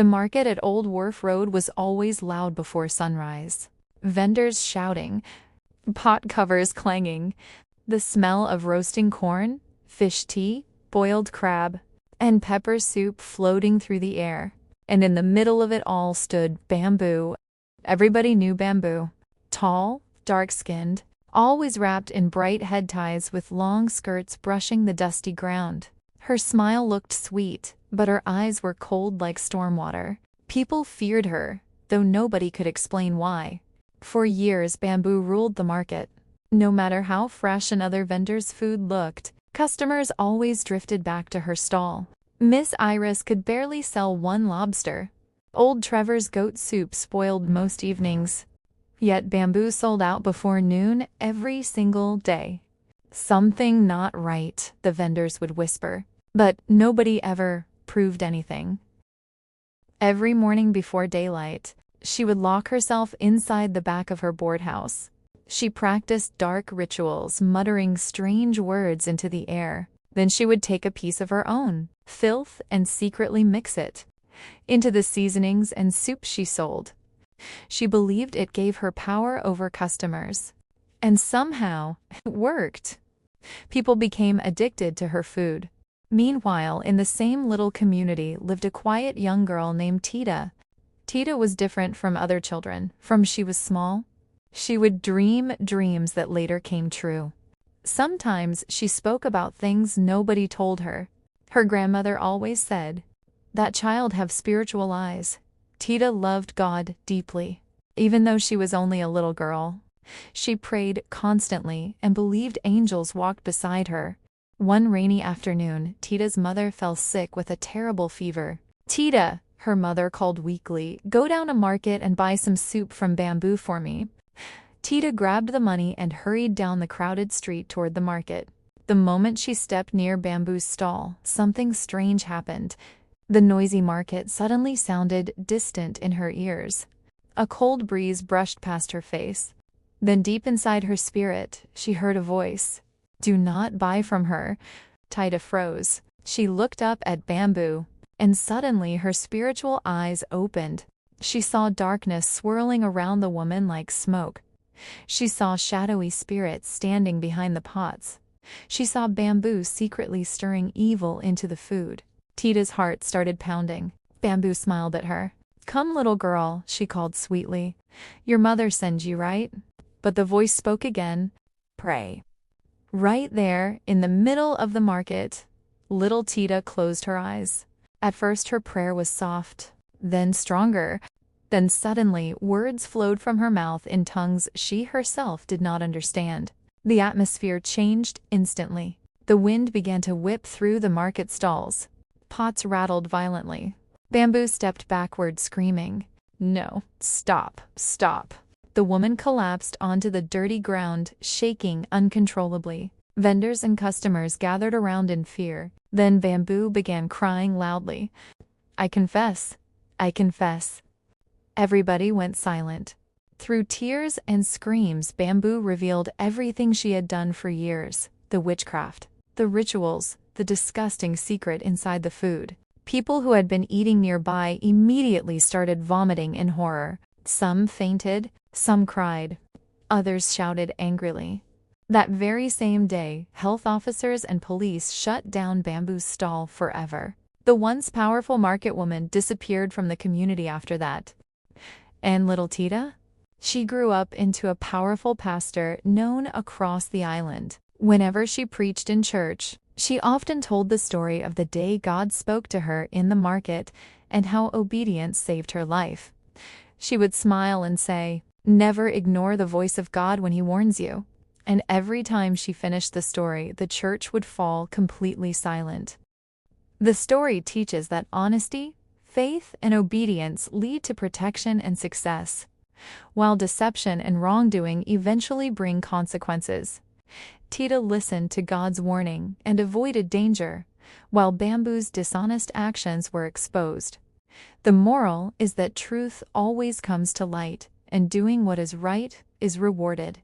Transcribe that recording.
The market at Old Wharf Road was always loud before sunrise. Vendors shouting, pot covers clanging, the smell of roasting corn, fish tea, boiled crab, and pepper soup floating through the air. And in the middle of it all stood Bamboo. Everybody knew Bamboo. Tall, dark-skinned, always wrapped in bright head ties with long skirts brushing the dusty ground. Her smile looked sweet, but her eyes were cold like storm water. People feared her, though nobody could explain why. For years, Bamboo ruled the market. No matter how fresh another vendor's food looked, customers always drifted back to her stall. Miss Iris could barely sell one lobster. Old Trevor's goat soup spoiled most evenings. Yet Bamboo sold out before noon every single day. Something not right, the vendors would whisper, but nobody ever proved anything. Every morning before daylight, she would lock herself inside the back of her boardhouse. She practiced dark rituals, muttering strange words into the air. Then she would take a piece of her own filth and secretly mix it into the seasonings and soup she sold. She believed it gave her power over customers. And somehow, it worked. People became addicted to her food. Meanwhile, in the same little community lived a quiet young girl named Tita. Tita was different from other children. From she was small, she would dream dreams that later came true. Sometimes she spoke about things nobody told her. Her grandmother always said, "That child have spiritual eyes." Tita loved God deeply. Even though she was only a little girl, she prayed constantly and believed angels walked beside her. One rainy afternoon, Tita's mother fell sick with a terrible fever. "Tita," her mother called weakly, "go down to market and buy some soup from Bamboo for me." Tita grabbed the money and hurried down the crowded street toward the market. The moment she stepped near Bamboo's stall, something strange happened. The noisy market suddenly sounded distant in her ears. A cold breeze brushed past her face. Then deep inside her spirit, she heard a voice. "Do not buy from her." Tita froze. She looked up at Bamboo, and suddenly her spiritual eyes opened. She saw darkness swirling around the woman like smoke. She saw shadowy spirits standing behind the pots. She saw Bamboo secretly stirring evil into the food. Tita's heart started pounding. Bamboo smiled at her. "Come, little girl," she called sweetly. "Your mother sends you, right?" But the voice spoke again. "Pray." Right there, in the middle of the market, little Tita closed her eyes. At first her prayer was soft, then stronger. Then suddenly, words flowed from her mouth in tongues she herself did not understand. The atmosphere changed instantly. The wind began to whip through the market stalls. Pots rattled violently. Bamboo stepped backward, screaming, "No, stop, stop." The woman collapsed onto the dirty ground, shaking uncontrollably. Vendors and customers gathered around in fear. Then Bamboo began crying loudly, "I confess, I confess." Everybody went silent. Through tears and screams, Bamboo revealed everything she had done for years: the witchcraft, the rituals, the disgusting secret inside the food. People who had been eating nearby immediately started vomiting in horror. Some fainted, some cried, others shouted angrily. That very same day, health officers and police shut down Bamboo's stall forever. The once powerful market woman disappeared from the community after that. And little Tita? She grew up into a powerful pastor known across the island. Whenever she preached in church, she often told the story of the day God spoke to her in the market and how obedience saved her life. She would smile and say, "Never ignore the voice of God when He warns you." And every time she finished the story, the church would fall completely silent. The story teaches that honesty, faith, and obedience lead to protection and success, while deception and wrongdoing eventually bring consequences. Tita listened to God's warning and avoided danger, while Bamboo's dishonest actions were exposed. The moral is that truth always comes to light, and doing what is right is rewarded.